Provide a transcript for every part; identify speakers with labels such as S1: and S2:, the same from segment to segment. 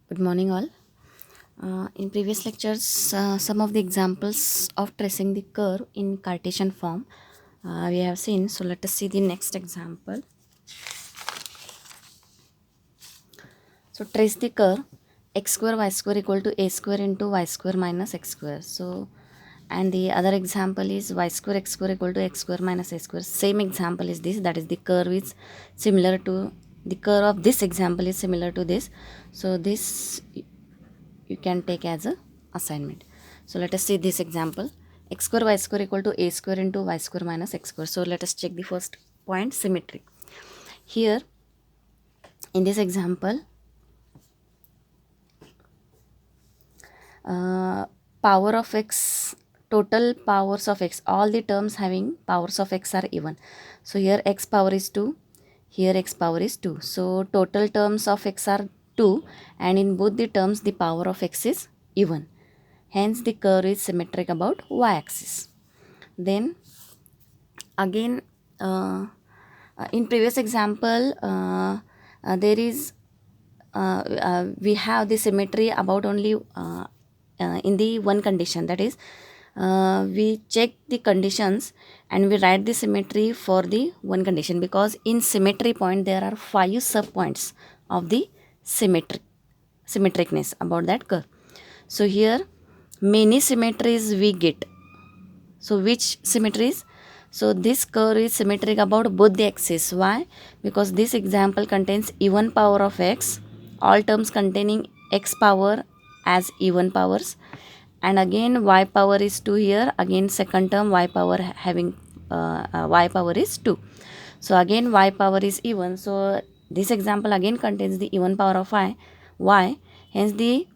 S1: Good morning, all. In previous lectures, some of the examples of tracing the curve in Cartesian form we have seen. So let us see the next example. So trace the curve x square y square equal to a square into y square minus x square. So and the other example is y square x square equal to x square minus a square. Same example is this, that is the curve is similar to the curve of this example is similar to this. So this you can take as a assignment. So let us see this example. X square y square equal to a square into y square minus x square. So let us check the first point, symmetry. Here in this example, power of x, total powers of x, all the terms having powers of x are even. So here x power is 2, here x power is 2. So total terms of x are 2, and in both the terms the power of x is even. Hence the curve is symmetric about y-axis. Then again, in previous example, there is we have the symmetry about only in the one condition, that is we check the conditions and we write the symmetry for the one condition, because in symmetry point there are 5 sub points of the symmetricness about that curve. So here many symmetries we get. So which symmetries? So this curve is symmetric about both the axes. Why? Because this example contains even power of x, all terms containing x power as even powers, and again y power is 2 here, again second term y power having y power is 2. So again y power is even, so this example again contains the even power of y, hence the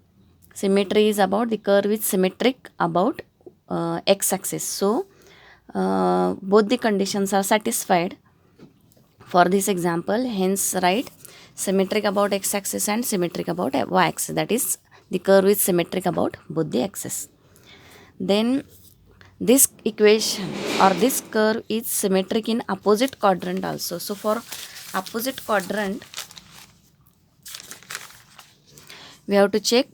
S1: symmetry is about, the curve is symmetric about x-axis. So both the conditions are satisfied for this example, hence write symmetric about x-axis and symmetric about y-axis, that is the curve is symmetric about both the axes. Then this equation or this curve is symmetric in opposite quadrant also. So for opposite quadrant we have to check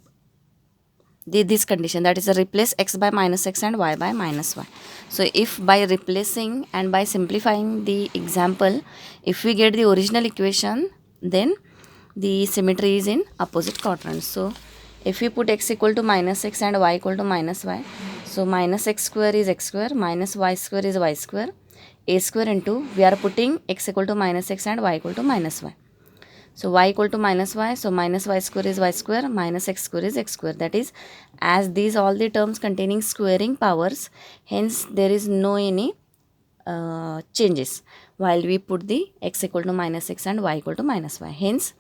S1: this condition, that is replace x by minus x and y by minus y. So if by replacing and by simplifying the example, if we get the original equation, then the symmetry is in opposite quadrant. So if we put x equal to minus x and y equal to minus y, so minus x square is x square, minus y square is y square, a square into, we are putting x equal to minus x and y equal to minus y. So y equal to minus y, so minus y square is y square, minus x square is x square. That is, as these all the terms containing squaring powers, hence there is no any changes while we put the x equal to minus x and y equal to minus y. Hence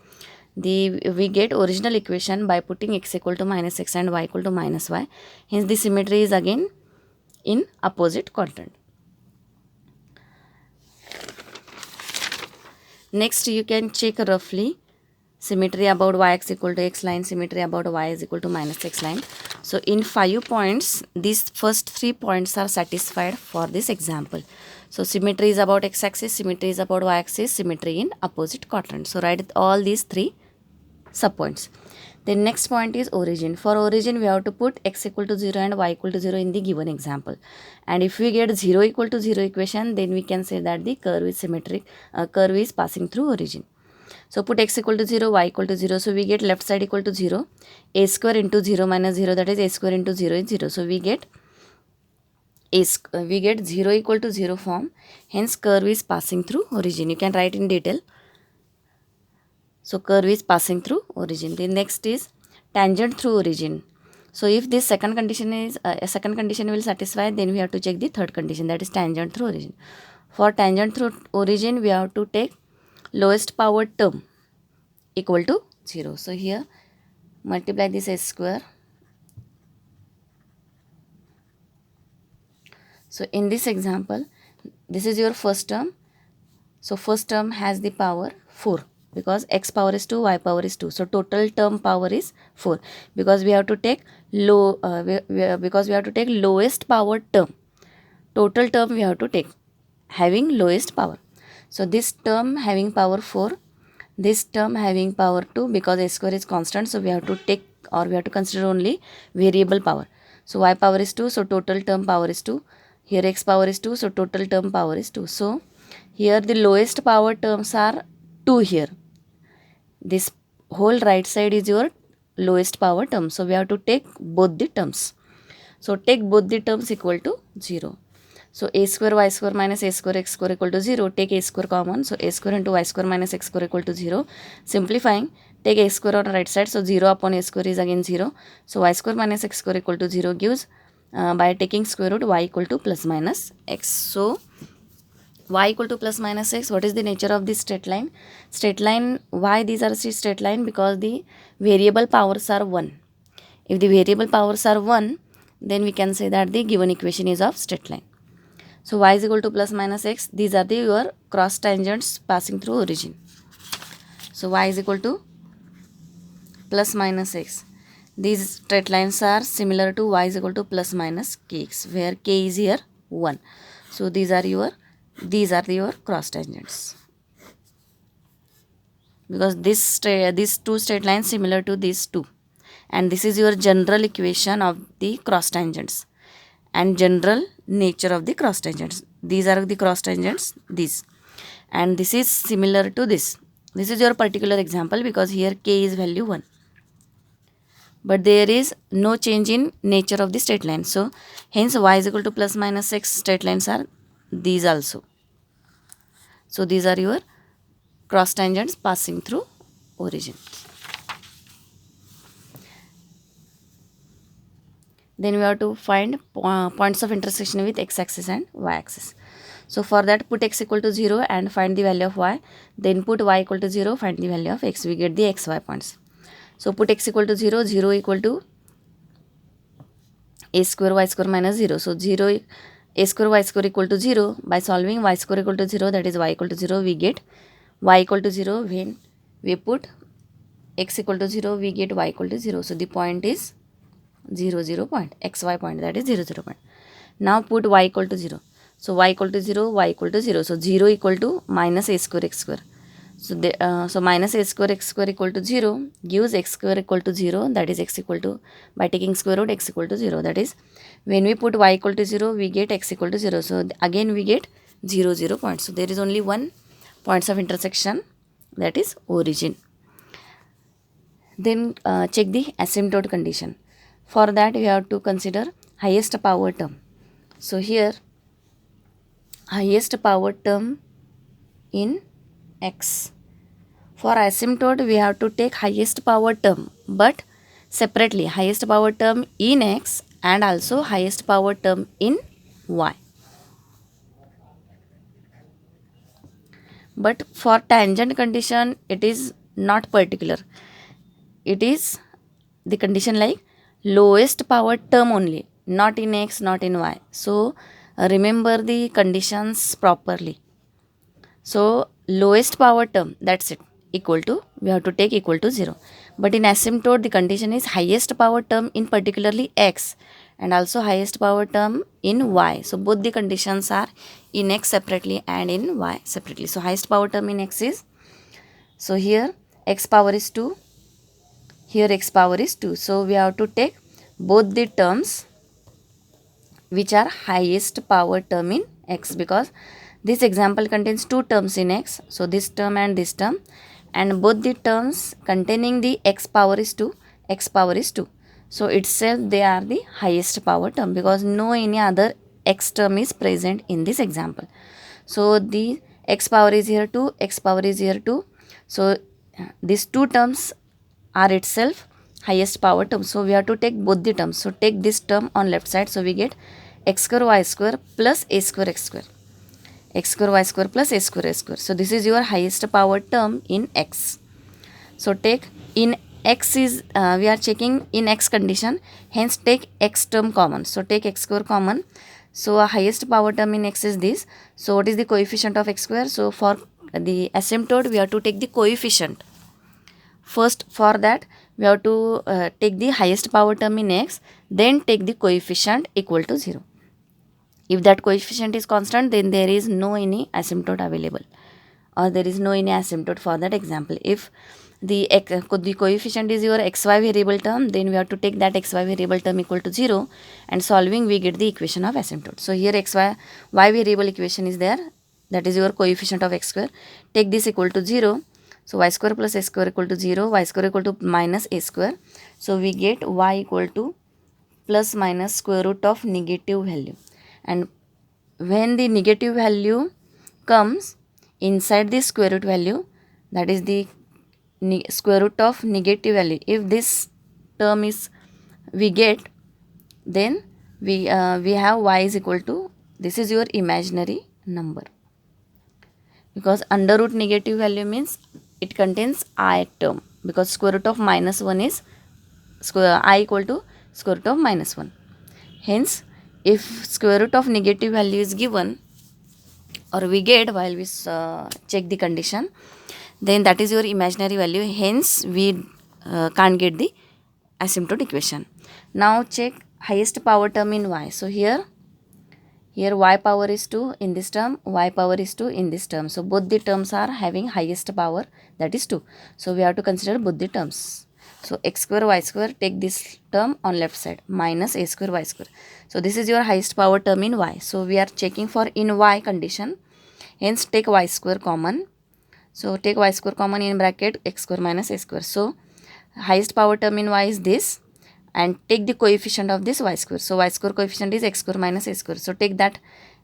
S1: we get original equation by putting x equal to minus x and y equal to minus y. Hence the symmetry is again in opposite quadrant. Next you can check roughly symmetry about y equal to x line, symmetry about y is equal to minus x line. So in 5 points, these first 3 points are satisfied for this example. So symmetry is about x axis, symmetry is about y axis, symmetry in opposite quadrant. So write all these 3 subpoints. The next point is origin. For origin, we have to put x equal to 0 and y equal to 0 in the given example. And if we get 0 equal to 0 equation, then we can say that the curve is symmetric, curve is passing through origin. So put x equal to 0, y equal to 0. So we get left side equal to 0. A square into 0 minus 0, that is a square into 0 is 0. So we get we get 0 equal to 0 form. Hence curve is passing through origin. You can write in detail. So curve is passing through origin. The next is tangent through origin. So if this second condition is a second condition will satisfy, then we have to check the third condition, that is tangent through origin. For tangent through origin, we have to take lowest power term equal to 0. So here multiply this s square. So in this example, this is your first term. So first term has the power 4, because x power is 2, y power is 2. So total term power is 4, because we have to take because we have to take lowest power term. Total term we have to take having lowest power. So this term having power 4, this term having power 2, because a square is constant, so we have to take, or we have to consider only variable power. So y power is 2, so total term power is 2. Here x power is 2, so total term power is 2. So here the lowest power terms are 2 here. This whole right side is your lowest power term. So we have to take both the terms. So take both the terms equal to 0. So a square y square minus a square x square equal to 0. Take a square common. So a square into y square minus x square equal to 0. Simplifying, take a square on the right side. So 0 upon a square is again 0. So y square minus x square equal to 0 gives, by taking square root, y equal to plus minus x. So y equal to plus minus x. What is the nature of this straight line? Straight line, why these are straight line? Because the variable powers are 1. If the variable powers are 1, then we can say that the given equation is of straight line. So y is equal to plus minus x. These are the your cross tangents passing through origin. So y is equal to plus minus x. These straight lines are similar to y is equal to plus minus kx, where k is here 1. So these are your cross tangents, because these two straight lines similar to these two, and this is your general equation of the cross tangents and general nature of the cross tangents. These are the cross tangents, these, and this is similar to this. This is your particular example because here k is value 1, but there is no change in nature of the straight line. So hence y is equal to plus minus x straight lines are these also. So these are your cross tangents passing through origin. Then we have to find points of intersection with x-axis and y-axis. So for that, put x equal to 0 and find the value of y. Then put y equal to 0, find the value of x. We get the xy points. So put x equal to 0, 0 equal to a square y square minus 0. So 0 a square y square equal to 0. By solving y square equal to 0, that is y equal to 0, we get y equal to 0. When we put x equal to 0, we get y equal to 0. So the point is 0, 0 point, xy point, that is 0, 0 point. Now put y equal to 0. So y equal to 0, y equal to 0. So 0 equal to minus a square x square. So minus a square x square equal to 0 gives x square equal to 0, that is x equal to, by taking square root, x equal to 0. That is when we put y equal to 0, we get x equal to 0. So again we get 0, 0 points. So there is only one points of intersection, that is origin. Then check the asymptote condition. For that we have to consider highest power term. So here highest power term in x. For asymptote we have to take highest power term, but separately, highest power term in x and also highest power term in y. But for tangent condition it is not particular. It is the condition like lowest power term only, not in x, not in y. So remember the conditions properly. So lowest power term, that's it, equal to, we have to take equal to 0. But in asymptote the condition is highest power term in particularly x and also highest power term in y. So both the conditions are in x separately and in y separately. So highest power term in x is, so here x power is 2, here x power is 2. So we have to take both the terms which are highest power term in x, because this example contains two terms in x. So this term and this term, and both the terms containing the x power is 2, x power is 2. So itself they are the highest power term, because no any other x term is present in this example. So the x power is here 2, x power is here 2. So these two terms are itself highest power term. So we have to take both the terms. So take this term on left side. So we get x square y square plus a square x square. X square y square plus a square x square. So this is your highest power term in x. So take in x is, we are checking in x condition, hence take x term common. So take x square common. So highest power term in x is this. So what is the coefficient of x square? So for the asymptote we have to take the coefficient. First for that we have to take the highest power term in x, then take the coefficient equal to 0. If that coefficient is constant, then there is no any asymptote available. or there is no any asymptote for that example. If the coefficient is your xy variable term, then we have to take that xy variable term equal to 0, and solving we get the equation of asymptote. So here y variable equation is there, that is your coefficient of x square. Take this equal to 0. So y square plus a square equal to 0, y square equal to minus a square. So we get y equal to plus minus square root of negative value. And when the negative value comes inside the square root value, that is the square root of negative value, if this term is we get, then we have y is equal to, this is your imaginary number, because under root negative value means it contains I term, because square root of minus 1 is I equal to square root of minus 1. Hence, if square root of negative value is given or we get while we check the condition, then that is your imaginary value. Hence, we can't get the asymptote equation. Now check highest power term in y. So here y power is 2 in this term, y power is 2 in this term. So both the terms are having highest power, that is 2. So we have to consider both the terms. So x square y square, take this term on left side, minus a square y square. So this is your highest power term in y. So we are checking for in y condition. Hence take y square common. So take y square common in bracket x square minus a square. So highest power term in y is this, and take the coefficient of this y square. So y square coefficient is x square minus a square. So take that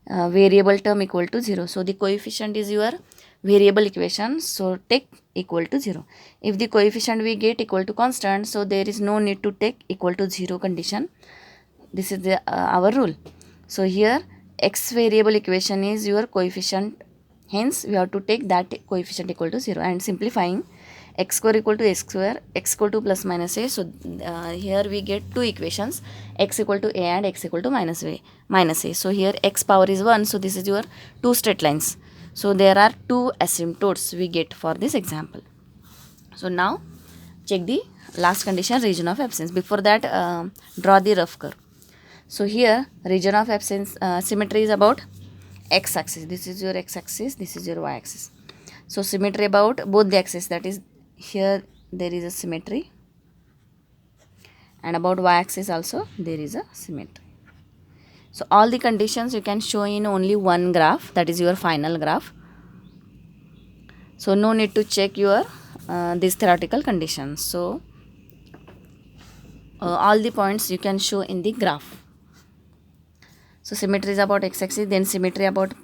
S1: variable term equal to 0. So the coefficient is your variable equation. So take equal to 0. If the coefficient we get equal to constant, so there is no need to take equal to 0 condition. This is the our rule. So here x variable equation is your coefficient. Hence we have to take that coefficient equal to 0, and simplifying x square equal to a square, x equal to plus minus a. So here we get two equations, x equal to a and x equal to minus a. So here x power is 1. So this is your two straight lines. So there are two asymptotes we get for this example. So now check the last condition, region of absence. Before that, draw the rough curve. So here region of absence symmetry is about x axis. This is your x axis, this is your y axis. So symmetry about both the axes, that is here there is a symmetry, and about y axis also there is a symmetry. So all the conditions you can show in only one graph, that is your final graph. So no need to check your these theoretical conditions. So all the points you can show in the graph. So symmetry is about x axis, then symmetry about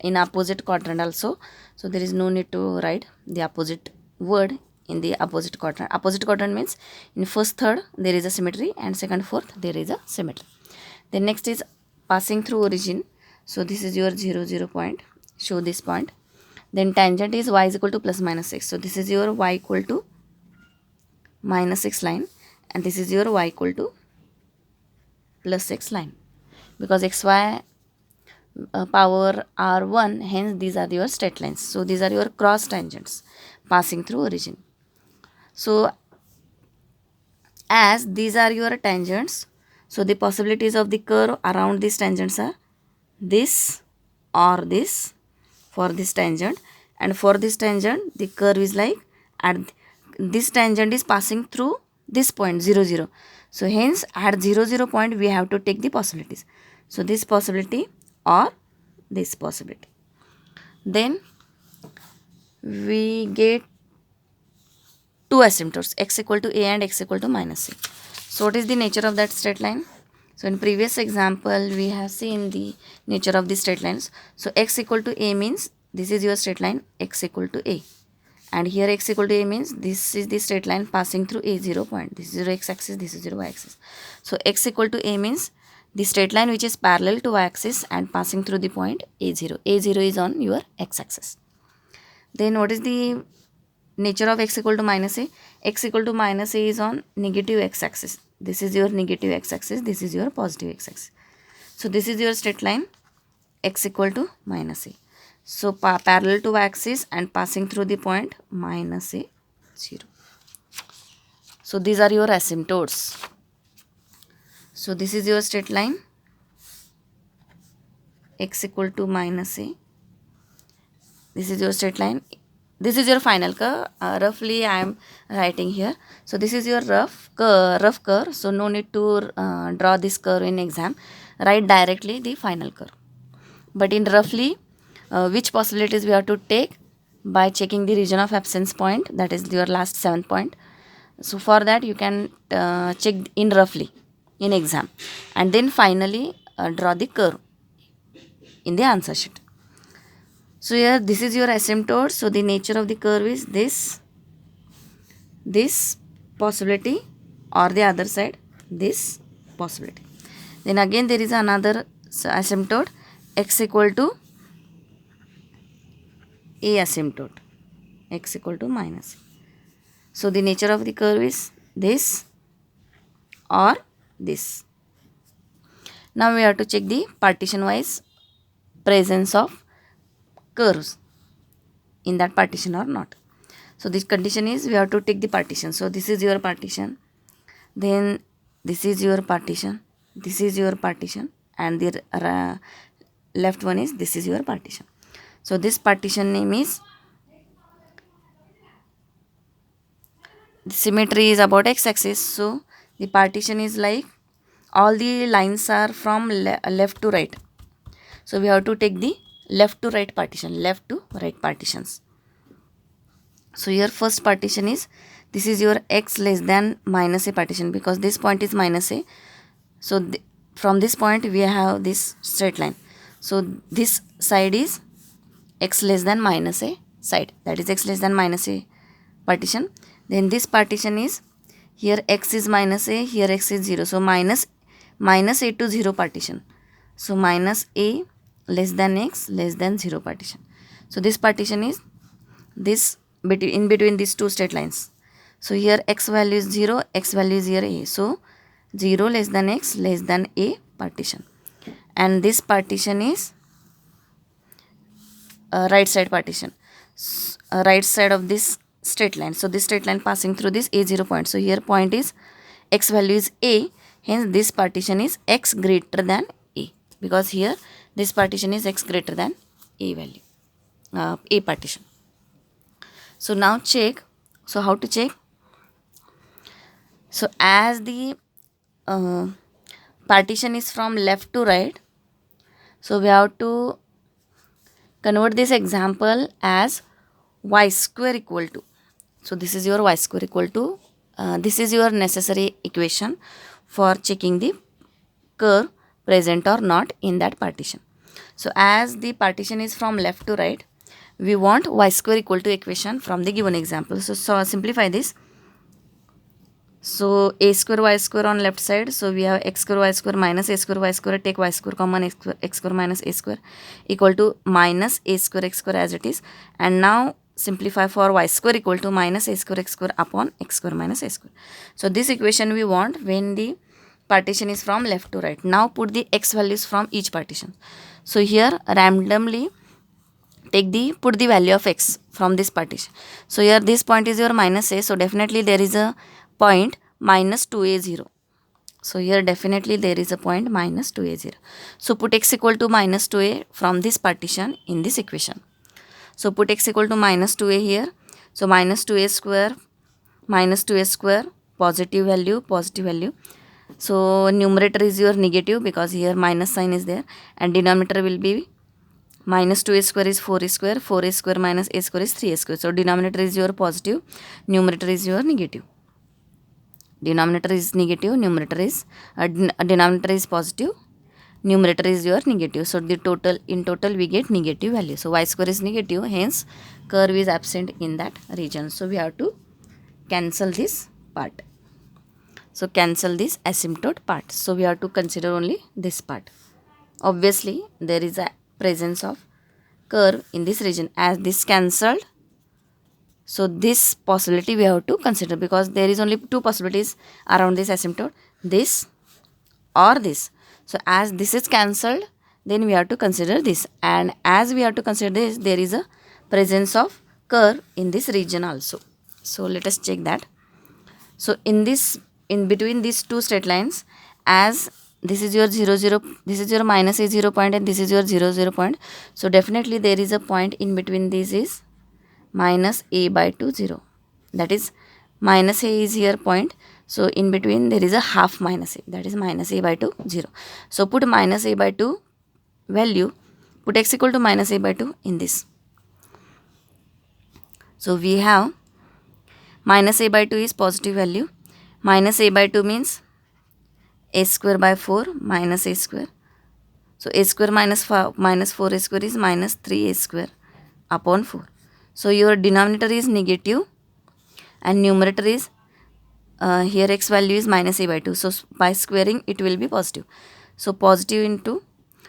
S1: in opposite quadrant also. So there is no need to write the opposite word in the opposite quadrant. Opposite quadrant means in first third there is a symmetry, and second fourth there is a symmetry. Then next is passing through origin. So this is your 0 0 point, show this point. Then tangent is y is equal to plus minus x. So this is your y equal to minus x line, and this is your y equal to plus x line, because xy power are 1, hence these are your straight lines. So these are your cross tangents passing through origin. So as these are your tangents, so the possibilities of the curve around these tangents are this or this for this tangent, and for this tangent the curve is like at this tangent is passing through this point 0 0. So hence at 0 0 point we have to take the possibilities. So this possibility or this possibility. Then we get two asymptotes, x equal to a and x equal to minus a. So what is the nature of that straight line? So in previous example we have seen the nature of the straight lines. So x equal to a means this is your straight line x equal to a, and here x equal to a means this is the straight line passing through a0 point. This is your x axis, this is your y axis. So x equal to a means the straight line which is parallel to y axis and passing through the point a0. a0 is on your x axis. Then what is the nature of x equal to minus a? X equal to minus a is on negative x axis. This is your negative x axis, this is your positive x axis. So this is your straight line x equal to minus a. So parallel to y axis and passing through the point minus a 0. So these are your asymptotes. So this is your straight line x equal to minus a, this is your straight line, this is your final curve. Roughly I am writing here. So this is your rough curve, so no need to draw this curve in exam. Write directly the final curve. But in roughly, which possibilities we have to take by checking the region of absence point, that is your last 7th point. So for that you can check in roughly in exam, and then finally draw the curve in the answer sheet. So here this is your asymptote. So the nature of the curve is this possibility, or the other side this possibility. Then again there is another asymptote, x equal to a asymptote, x equal to minus. So the nature of the curve is this or this. Now we have to check the partition wise presence of curves in that partition or not. So this condition is we have to take the partition. So this is your partition, then this is your partition, this is your partition, and the left one is this is your partition. So this partition name is, the symmetry is about x-axis. So the partition is like all the lines are from left to right. So we have to take the left to right partition, left to right partitions. So your first partition is, this is your x less than minus a partition, because this point is minus a. So from this point we have this straight line. So this side is x less than minus a side, that is x less than minus a partition. Then this partition is, here x is minus a, here x is 0. So minus a to 0 partition. So minus a less than x less than 0 partition. So this partition is this in between these two straight lines. So here x value is 0, x value is here a. So 0 less than x less than a partition. And this partition is right side partition, right side of this straight line. So this straight line passing through this a0 point. So here point is x value is a, hence this partition is x greater than a, because here this partition is x greater than a value, a partition. So now check. So how to check? So as the partition is from left to right, so we have to convert this example as y square equal to. So this is your y square equal to, this is your necessary equation for checking the curve present or not in that partition. So as the partition is from left to right, we want y square equal to equation from the given example. So simplify this. So a square y square on left side. So we have x square y square minus a square y square. Take y square common, x square minus a square equal to minus a square x square as it is. And now simplify for y square equal to minus a square x square upon x square minus a square. So this equation we want when the partition is from left to right. Now put the x values from each partition. So here randomly put the value of x from this partition. So here this point is your minus a. So definitely there is a point minus 2a0. So here definitely there is a point minus 2a0. So put x equal to minus 2a from this partition in this equation. So put x equal to minus 2a here. So minus 2a square, positive value. So numerator is your negative because here minus sign is there, and denominator will be minus 2a square is 4a square, 4a square minus a square is 3a square. So denominator is your positive, numerator is your negative. Denominator is negative, denominator is positive, numerator is your negative. So in total we get negative value. So y square is negative, hence curve is absent in that region. So we have to cancel this part. So cancel this asymptote part. So we have to consider only this part. Obviously there is a presence of curve in this region. As this cancelled, so this possibility we have to consider, because there is only two possibilities around this asymptote, this or this. So as this is cancelled, then we have to consider this, and as we have to consider this, there is a presence of curve in this region also. So let us check that. So in between these two straight lines, as this is your 0 0, this is your minus a 0 point, and this is your 0 0 point. So definitely there is a point in between these is minus a by 2 0. That is minus a is here point. So in between there is a half minus a, that is minus a by 2 0. So put minus a by 2 value, put x equal to minus a by 2 in this. So we have minus a by 2 is positive value. Minus a by 2 means a square by 4 minus a square. So a square minus 4 a square is minus 3a square upon 4. So your denominator is negative and numerator is here x value is minus a by 2. So by squaring it will be positive. So positive into,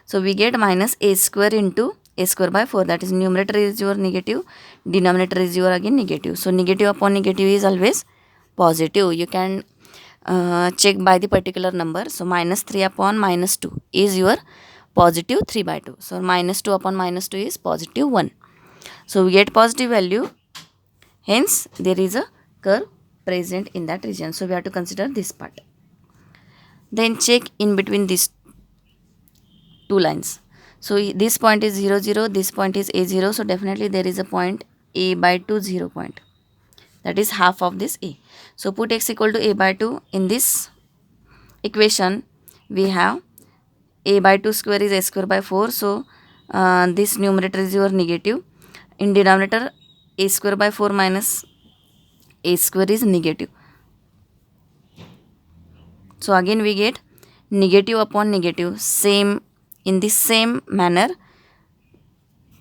S1: so we get minus a square into a square by 4, that is numerator is your negative, denominator is your again negative. So negative upon negative is always positive. You can check by the particular number. So minus 3 upon minus 2 is your positive 3 by 2. So minus 2 upon minus 2 is positive 1. So we get positive value, hence there is a curve present in that region. So we have to consider this part. Then check in between these two lines. So this point is 0 0, this point is a 0. So definitely there is a point a by 2 0 point, that is half of this a. So put x equal to a by 2 in this equation. We have a by 2 square is a square by 4. So this numerator is your negative. In denominator, a square by 4 minus a square is negative. So again we get negative upon negative. Same in the same manner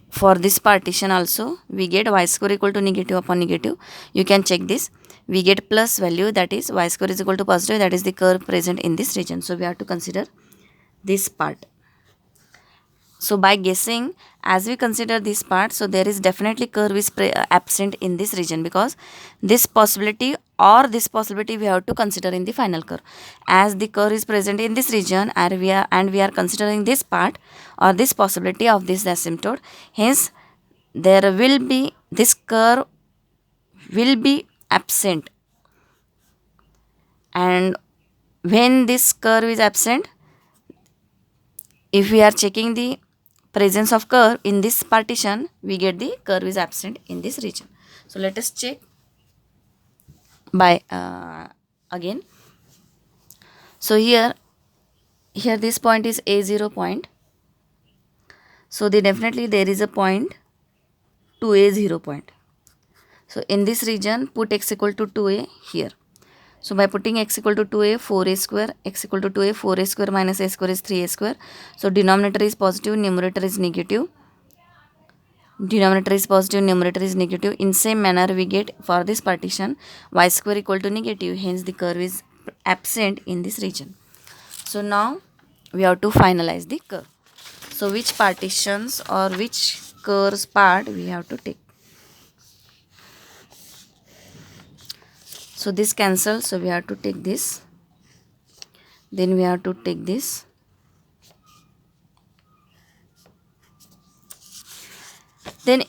S1: for this partition also we get y square equal to negative upon negative. You can check this. We get plus value, that is y square is equal to positive, that is the curve present in this region. So we have to consider this part. So by guessing, as we consider this part, so there is definitely curve is absent in this region, because this possibility or this possibility we have to consider in the final curve. As the curve is present in this region and we are considering this part or this possibility of this asymptote, hence there will be, this curve will be absent. And when this curve is absent, if we are checking the presence of curve in this partition, we get the curve is absent in this region. So let us check by again. So here this point is a0 point. So definitely there is a point 2a0 point. So in this region put x equal to 2a here. So by putting x equal to 2a, 4a square, x equal to 2a, 4a square minus a square is 3a square. So denominator is positive, numerator is negative. Denominator is positive, numerator is negative. In same manner we get for this partition y square equal to negative, hence the curve is absent in this region. So now we have to finalize the curve. So which partitions or which curves part we have to take. So this cancels, so we have to take this, then we have to take this, then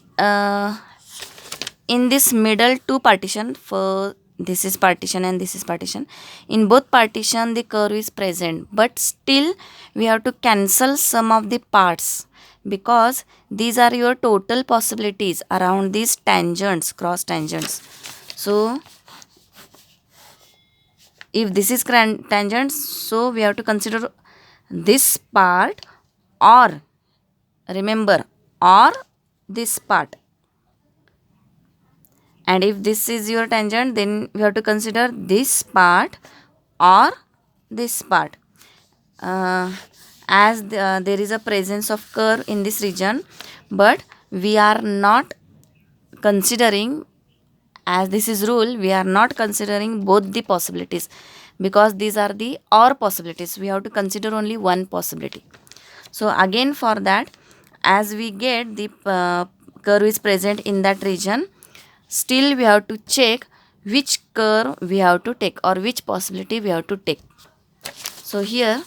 S1: in this middle two partition, for this is partition and this is partition, in both partition the curve is present, but still we have to cancel some of the parts, because these are your total possibilities around these tangents, cross tangents. So if this is tangent, so we have to consider this part, or remember, or this part. And if this is your tangent, then we have to consider this part or this part. As there is a presence of curve in this region, but we are not considering, as this is rule, we are not considering both the possibilities, because these are the or possibilities. We have to consider only one possibility. So again for that, as we get the curve is present in that region, still we have to check which curve we have to take or which possibility we have to take. So here,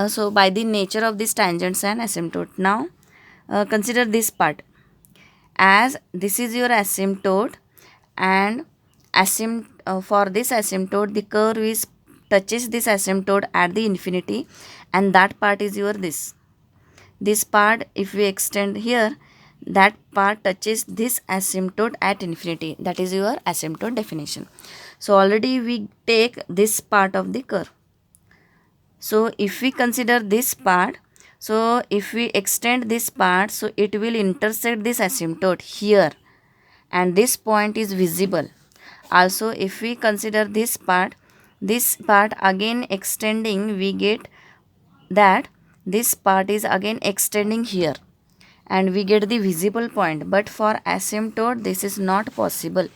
S1: so by the nature of these tangents and asymptote, now consider this part. As this is your asymptote, and for this asymptote the curve is touches this asymptote at the infinity, and that part is your this part. If we extend here, that part touches this asymptote at infinity, that is your asymptote definition. So already we take this part of the curve. So if we consider this part, so if we extend this part, so it will intersect this asymptote here, and this point is visible. Also if we consider this part again extending, we get that this part is again extending here, and we get the visible point. But for asymptote this is not possible,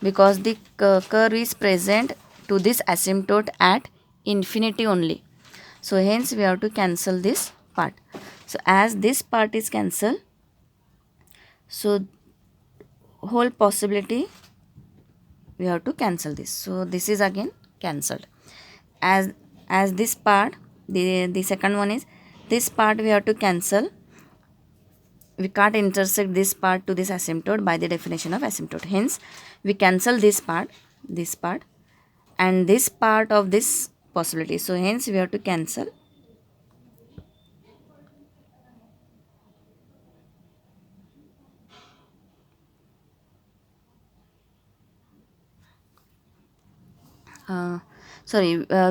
S1: because the curve is present to this asymptote at infinity only. So hence we have to cancel this part. So as this part is cancelled, so whole possibility we have to cancel this. So this is again cancelled. As this part, the second one is this part we have to cancel. We can't intersect this part to this asymptote by the definition of asymptote. Hence we cancel this part, and this part of this possibility. So hence we have to cancel.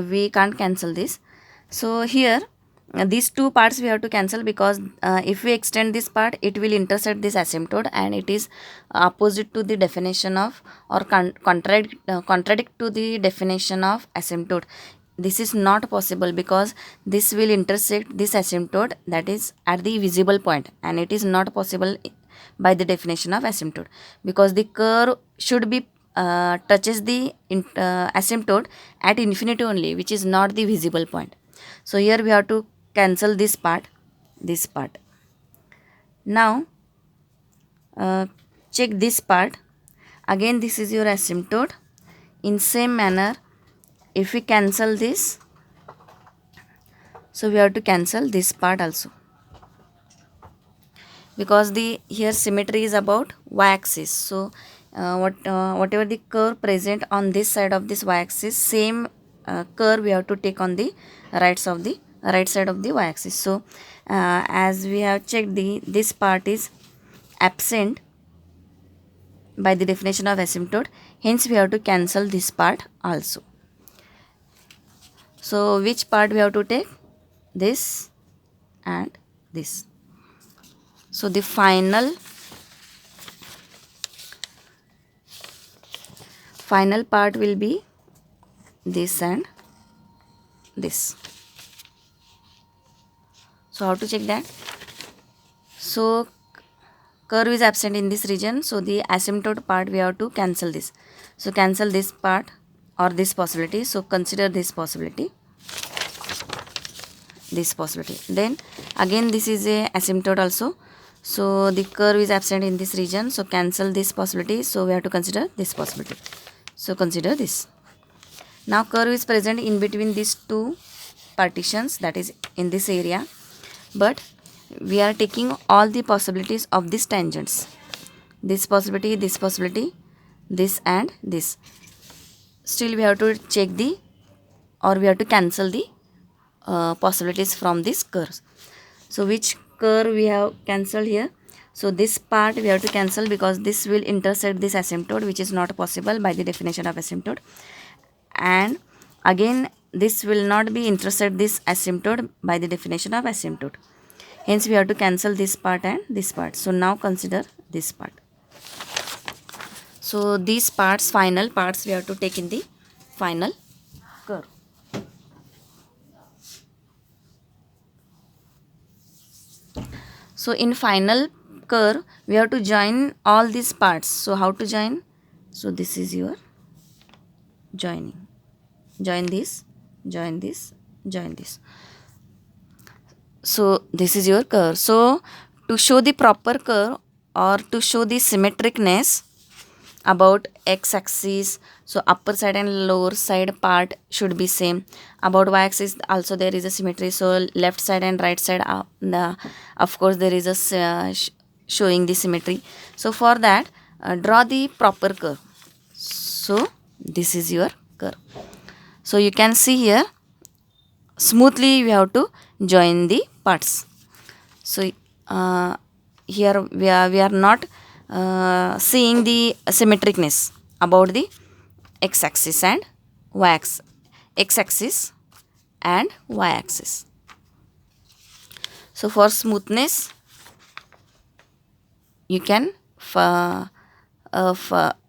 S1: We can't cancel this. So here these two parts we have to cancel, because if we extend this part, it will intersect this asymptote, and it is opposite to the definition of, or contradict to the definition of asymptote. This is not possible, because this will intersect this asymptote that is at the visible point, and it is not possible by the definition of asymptote, because the curve should be touches the asymptote at infinity only, which is not the visible point. So here we have to cancel this part. Now check this part. Again this is your asymptote. In same manner, if we cancel this, so we have to cancel this part also, because the here symmetry is about y-axis. So whatever the curve present on this side of this y-axis, same curve we have to take on the right side of the y-axis. So as we have checked, this part is absent by the definition of asymptote. Hence we have to cancel this part also. So which part we have to take? This and this. So the final part will be this and this. So how to check that? So curve is absent in this region, so the asymptote part we have to cancel this. So cancel this part or this possibility. So consider this possibility. Then again this is a asymptote also. So the curve is absent in this region, so cancel this possibility. So we have to consider this possibility. So consider this. Now curve is present in between these two partitions, that is in this area, but we are taking all the possibilities of these tangents. This possibility, this and this. Still we have to check we have to cancel the possibilities from these curves. So which curve we have cancelled here? So this part we have to cancel, because this will intersect this asymptote, which is not possible by the definition of asymptote. And again this will not be intersect this asymptote by the definition of asymptote. Hence we have to cancel this part and this part. So now consider this part. So these parts, final parts, we have to take in the final curve. So in final curve we have to join all these parts. So how to join? So this is your joining. Join this, join this, join this. So this is your curve. So to show the proper curve, or to show the symmetricness about x-axis, so upper side and lower side part should be same. About y-axis also there is a symmetry, so left side and right side of course there is a showing the symmetry. So for that draw the proper curve. So this is your curve. So you can see here, smoothly we have to join the parts. So here we are not seeing the symmetricness about the x-axis and y-axis, x-axis and y-axis. So for smoothness, you can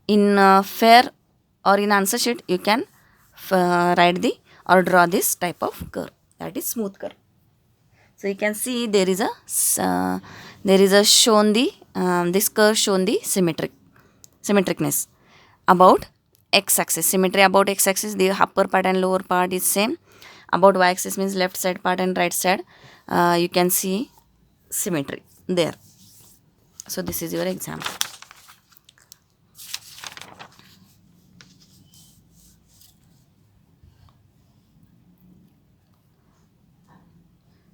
S1: in fair or in answer sheet you can write the or draw this type of curve, that is smooth curve. So you can see there is a shown the this curve shown the symmetricness about x-axis. Symmetry about x-axis, the upper part and lower part is same. About y-axis means left side part and right side, you can see symmetry there. So this is your example.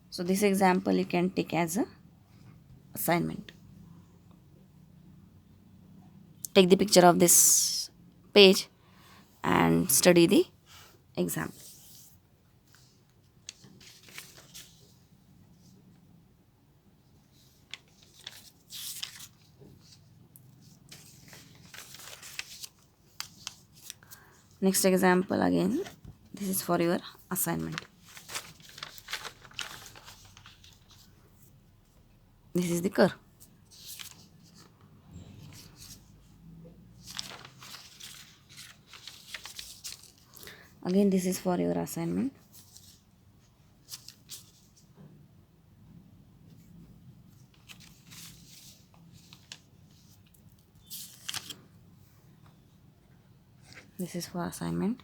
S1: So this example you can take as a assignment. Take the picture of this page and study the example. Next example again, this is for your assignment. This is the curve. Again, this is for your assignment. This is for assignment.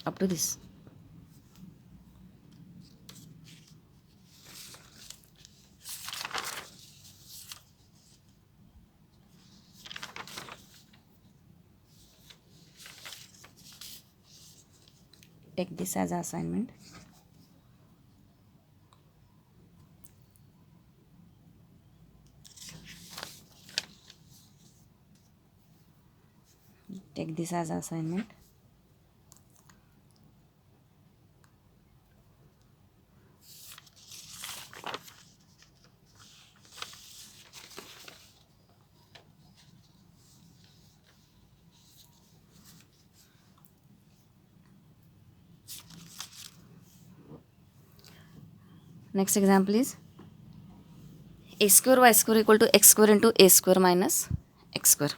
S1: Up to this. Take this as assignment. Take this as assignment. Next example is a square y square equal to x square into a square minus x square.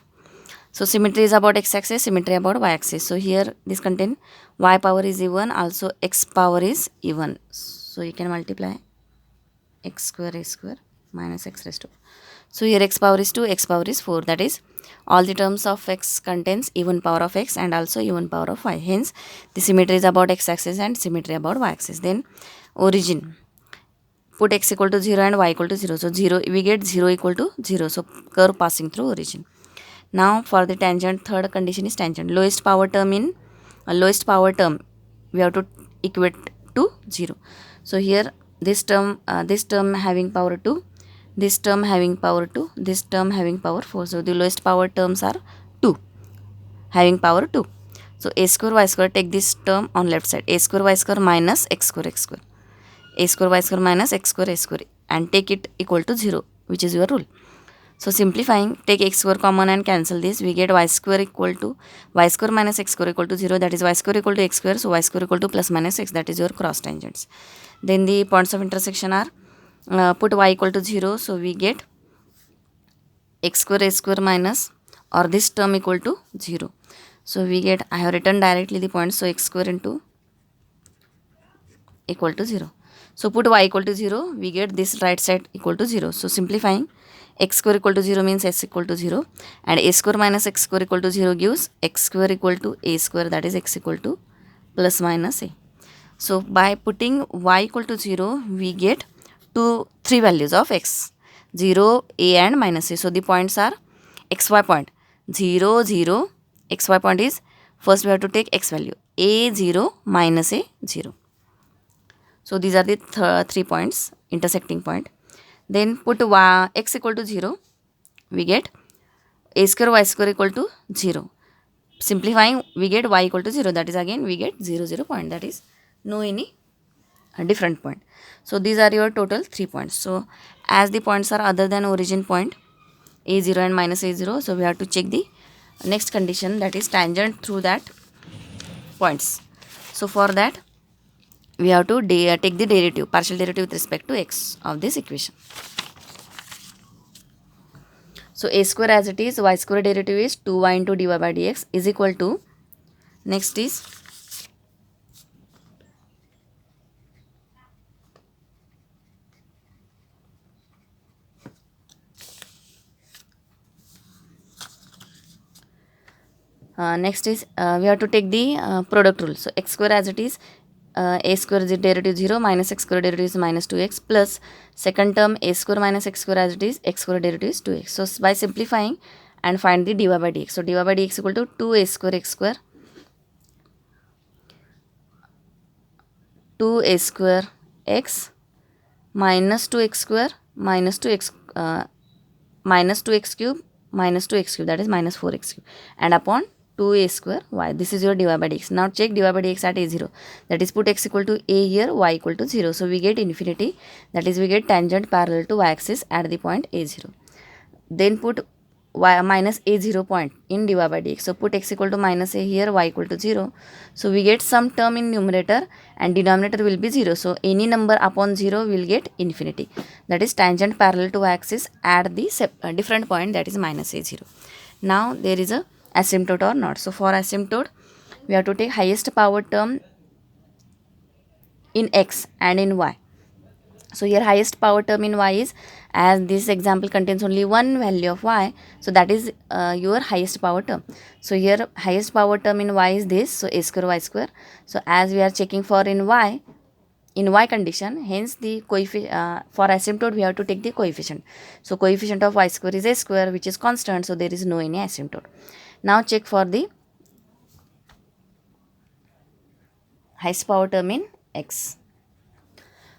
S1: So symmetry is about x-axis, symmetry about y-axis. So here this contain y power is even, also x power is even. So you can multiply x square a square minus x raised to 4. So here x power is 2, x power is 4. That is all the terms of x contains even power of x and also even power of y. Hence the symmetry is about x-axis and symmetry about y-axis. Then origin. Put x equal to 0 and y equal to 0. So 0, we get 0 equal to 0. So curve passing through origin. Now for the tangent, third condition is tangent. Lowest power term we have to equate to 0. So here this term having power 2, this term having power 2, this term having power 4. So the lowest power terms are 2, having power 2. So a square y square, take this term on left side, a square y square minus x square x square. A square y square minus x square a square, and take it equal to 0, which is your rule. So simplifying, take x square common and cancel this. We get y square equal to y square minus x square equal to 0. That is y square equal to x square. So y square equal to plus minus x. That is your cross tangents. Then the points of intersection are put y equal to 0. So we get x square a square minus or this term equal to 0. So we get, I have written directly the points. So x square into equal to 0. So put y equal to 0. We get this right side equal to 0. So simplifying, x square equal to 0 means s equal to 0, and a square minus x square equal to 0 gives x square equal to a square, that is x equal to plus minus a. So by putting y equal to 0, we get 3 values of x, 0, a and minus a. So the points are xy point, 0, 0, xy point is, first we have to take x value, a 0 minus a 0. So these are the 3 points, intersecting point. Then put x equal to 0, we get a square y square equal to 0. Simplifying, we get y equal to 0, that is again we get 0 0 point, that is no any different point. So these are your total 3 points. So as the points are other than origin point a0 and minus a0, so we have to check the next condition, that is tangent through that points. So for that we have to take the derivative, partial derivative with respect to x of this equation. So a square as it is, y square derivative is 2y into dy by dx is equal to, next is we have to take the product rule. So x square as it is, a square is derivative 0 minus x square derivative is minus 2x plus second term a square minus x square as it is, x square derivative is 2x. So by simplifying and find the dy by dx. So dy by dx equal to 2a square x square 2a square x minus 2x square minus 2x minus 2x cube minus 2x cube, that is minus 4x cube, and upon 2a square y. This is your dy by dx. Now check dy by dx at a0, that is put x equal to a here, y equal to 0. So we get infinity, that is we get tangent parallel to y axis at the point a0. Then put y minus a0 point in dy by dx. So put x equal to minus a here, y equal to 0. So we get some term in numerator and denominator will be 0. So any number upon 0 will get infinity, that is tangent parallel to y axis at the different point, that is minus a0. Now there is a asymptote or not. So for asymptote we have to take highest power term in x and in y. So here highest power term in y is, as this example contains only one value of y, so that is your highest power term. So here highest power term in y is this, so a square y square. So as we are checking for in y condition, hence the coefficient for asymptote we have to take the coefficient. So coefficient of y square is a square, which is constant, so there is no any asymptote. Now check for the highest power term in x.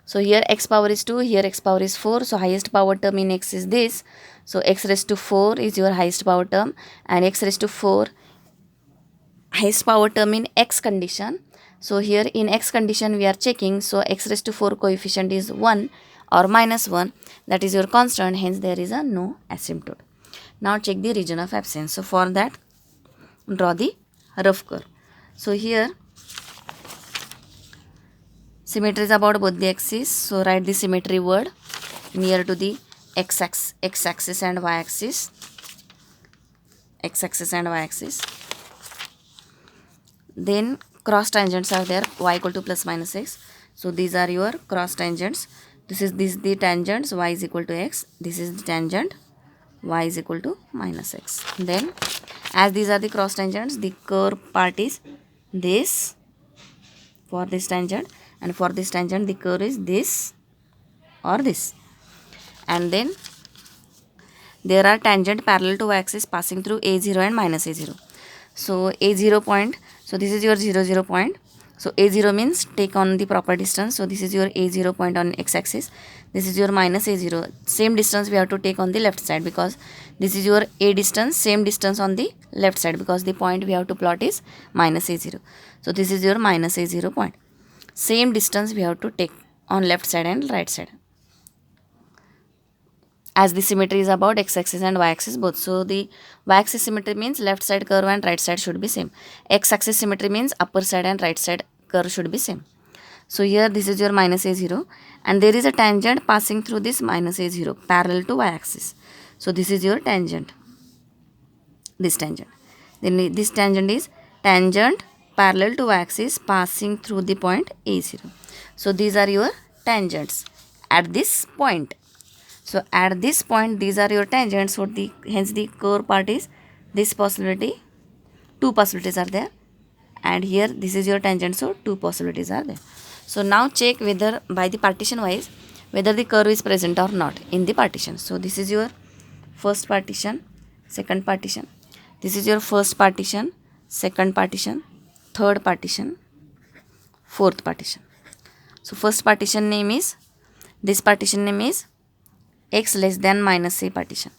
S1: So here x power is 2, here x power is 4. So highest power term in x is this. So x raised to 4 is your highest power term, and x raised to 4 highest power term in x condition. So here in x condition we are checking. So x raised to 4 coefficient is 1 or minus 1, that is your constant, hence there is a no asymptote. Now check the region of absence. So for that draw the rough curve. So here symmetry is about both the axes. So write the symmetry word near to the x-axis and y-axis. X-axis and y-axis. Then cross tangents are there, y equal to plus minus x. So these are your cross tangents. This is the tangents, y is equal to x. This is the tangent, y is equal to minus x. Then as these are the cross tangents, the curve part is this for this tangent, and for this tangent the curve is this or this. And then there are tangent parallel to y-axis passing through a0 and minus a0. So a0 point, so this is your 0 0 point. So a0 means take on the proper distance. So this is your a0 point on x-axis. This is your minus a0. Same distance we have to take on the left side, because this is your a distance, same distance on the left side, because the point we have to plot is minus a0. So this is your minus a0 point. Same distance we have to take on left side and right side, as the symmetry is about x-axis and y-axis both. So the y-axis symmetry means left side curve and right side should be same. X-axis symmetry means upper side and right side curve should be same. So here this is your minus a0, and there is a tangent passing through this minus a0 parallel to y-axis. So this is your tangent, this tangent. Then this tangent is tangent parallel to y-axis passing through the point a0. So these are your tangents at this point. So at this point these are your tangents. So hence the curve part is this possibility, two possibilities are there, and here this is your tangent, so two possibilities are there. So now check whether by the partition wise whether the curve is present or not in the partition. So this is your first partition, second partition, this is your first partition, second partition, third partition, fourth partition. So first partition name is, this partition name is x less than minus a partition.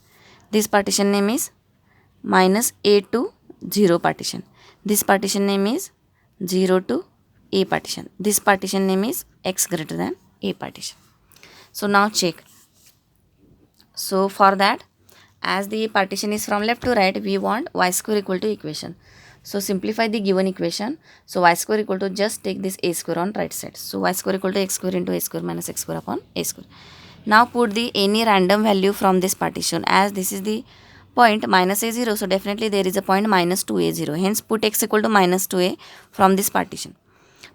S1: This partition name is minus a to 0 partition. This partition name is 0 to a partition. This partition name is x greater than a partition. So now check. So for that, as the partition is from left to right, we want y square equal to equation. So simplify the given equation. So y square equal to, just take this a square on right side. So y square equal to x square into a square minus x square upon a square. Now put the any random value from this partition, as this is the point minus a0. So definitely there is a point minus 2a0. Hence put x equal to minus 2a from this partition.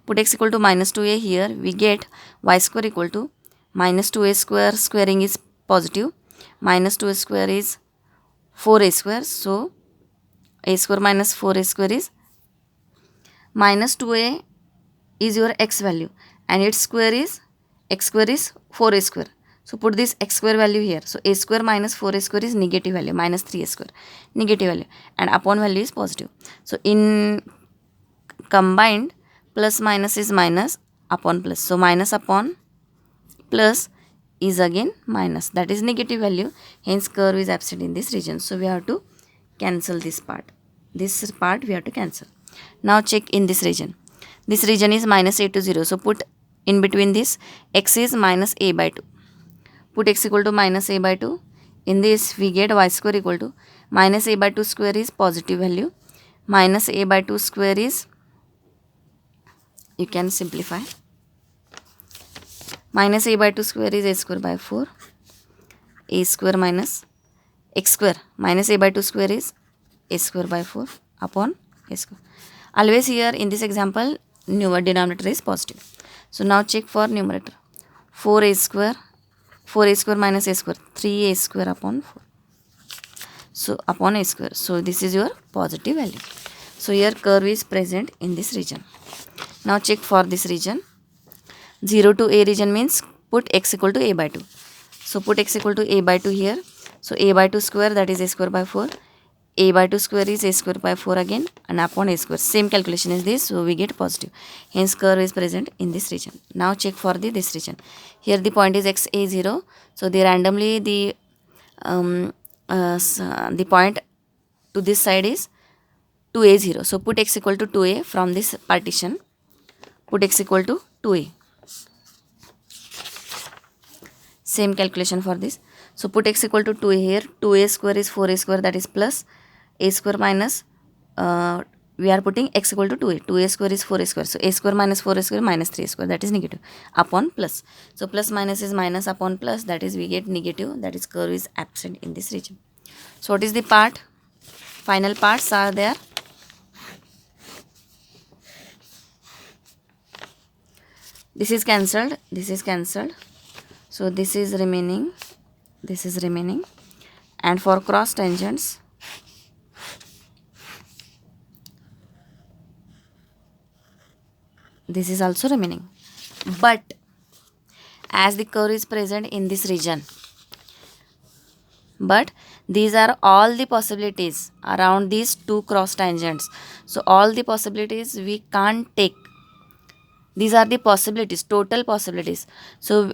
S1: Put x equal to minus 2a here. We get y square equal to minus 2a square, squaring is positive. Minus 2a square is 4a square. So a square minus 4a square is minus 2a is your x value, and its square is x square is 4a square. So put this x square value here. So a square minus 4a square is negative value, minus 3a square, negative value, and upon value is positive. So in combined, plus minus is minus, upon plus. So minus upon plus is again minus, that is negative value. Hence curve is absent in this region. So we have to cancel this part. This part we have to cancel. Now check in this region. This region is minus a to 0. So put in between this, x is minus a by 2. Put x equal to minus a by 2. In this we get y square equal to minus a by 2 square is positive value. Minus a by 2 square is, you can simplify. Minus a by 2 square is a square by 4. A square minus x square minus a by 2 square is a square by 4 upon a square. Always here in this example, denominator is positive. So now check for numerator. 4a square minus a square, 3a square upon 4. So upon a square. So this is your positive value. So here curve is present in this region. Now check for this region. 0 to a region means put x equal to a by 2. So put x equal to a by 2 here. So a by 2 square, that is a square by 4. A by 2 square is a square by 4 again, and upon a square. Same calculation is this, so we get positive. Hence curve is present in this region. Now check for this region. Here the point is x a0. So they randomly the point to this side is 2a0. So put x equal to 2a from this partition. Put x equal to 2a. Same calculation for this. So put x equal to 2a here. 2a square is 4a square, that is plus a square minus, we are putting x equal to 2a. 2a square is 4a square. So a square minus 4a square minus 3a square, that is negative, upon plus. So plus minus is minus upon plus, that is we get negative, that is curve is absent in this region. So what is the part? Final parts are there. This is cancelled, this is cancelled. So this is remaining, this is remaining. And for cross tangents, this is also remaining. But as the curve is present in this region, but these are all the possibilities around these two cross tangents. So all the possibilities we can't take. These are the possibilities, total possibilities. So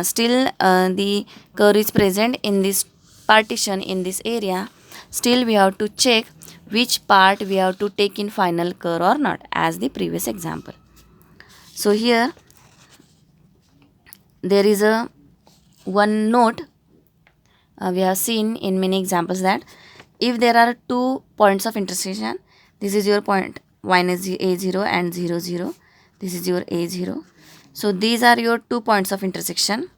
S1: still the curve is present in this partition, in this area. Still we have to check which part we have to take in final curve or not, as the previous example. So here there is a one note we have seen in many examples, that if there are 2 points of intersection, this is your point, one is a0 and 0 0. This is your a0. So these are your 2 points of intersection,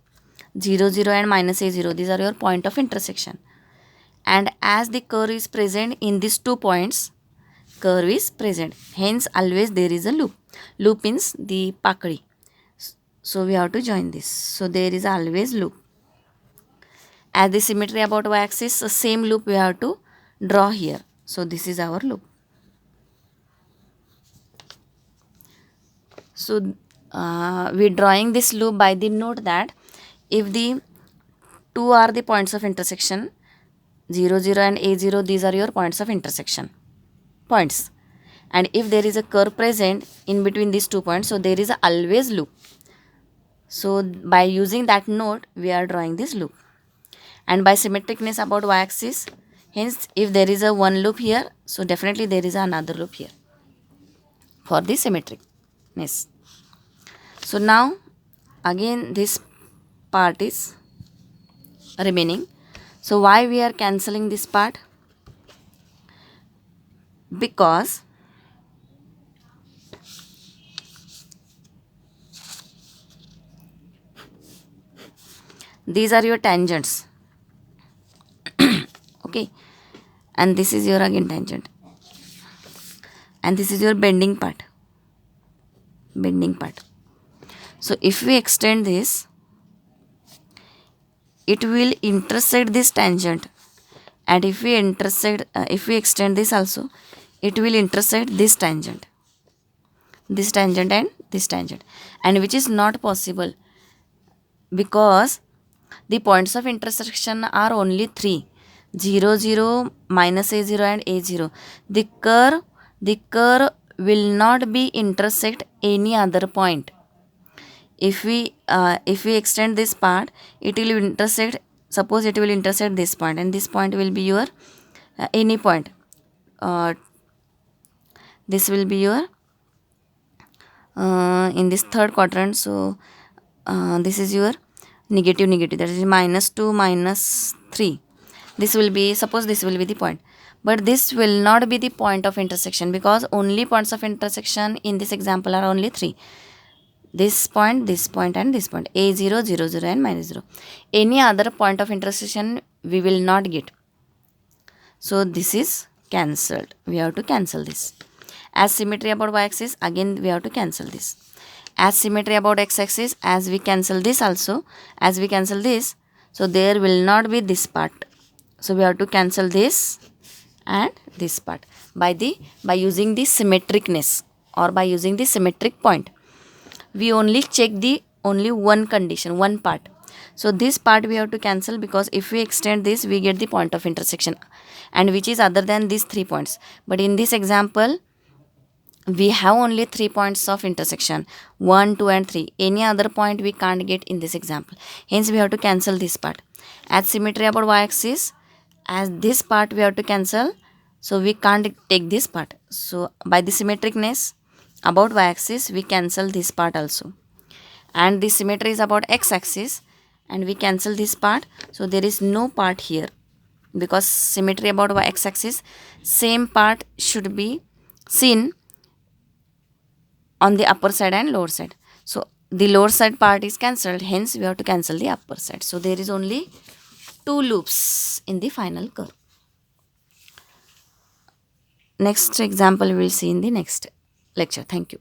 S1: 0 0 and minus a0. These are your point of intersection. And as the curve is present in these 2 points, curve is present. Hence always there is a loop. Loop means the pakadi. So we have to join this. So there is always loop. As the symmetry about y-axis, the same loop we have to draw here. So this is our loop. So we drawing this loop by the note that if the 2 are the points of intersection, 0 0 and a0, these are your points of intersection, points. And if there is a curve present in between these 2 points, so there is always loop. So by using that note, we are drawing this loop. And by symmetricness about y-axis, hence if there is a one loop here, so definitely there is another loop here for the symmetricness. So now again this part is remaining. So why we are cancelling this part? Because these are your tangents. Okay, and this is your again tangent, and this is your bending part. So if we extend this, it will intersect this tangent, and if we extend this also, it will intersect this tangent and this tangent, and which is not possible because the points of intersection are only 3: 0, 0, minus a0 and a0. The curve will not be intersect any other point. If we extend this part, it will intersect, suppose it will intersect this point, and this point will be your any point. This will be your in this third quadrant. So this is your negative, that is -2, -3. This will be, suppose this will be the point, but this will not be the point of intersection, because only points of intersection in this example are only 3: this point, and this point, a0, 0, 0 and -0. Any other point of intersection we will not get. So this is cancelled. We have to cancel this. As symmetry about y-axis, again we have to cancel this. As symmetry about x-axis, as we cancel this also, as we cancel this, so there will not be this part. So we have to cancel this and this part by using the symmetricness, or by using the symmetric point. We only check the only one condition, one part. So this part we have to cancel, because if we extend this, we get the point of intersection, and which is other than these 3 points. But in this example, we have only 3 points of intersection, 1, 2 and 3. Any other point we can't get in this example. Hence we have to cancel this part. As symmetry about y-axis, as this part we have to cancel, so we can't take this part. So by the symmetricness about y-axis, we cancel this part also. And the symmetry is about x-axis, and we cancel this part. So there is no part here, because symmetry about x-axis, same part should be seen on the upper side and lower side. So the lower side part is cancelled, hence we have to cancel the upper side. So there is only 2 loops in the final curve. Next example we will see in the next lecture. Thank you.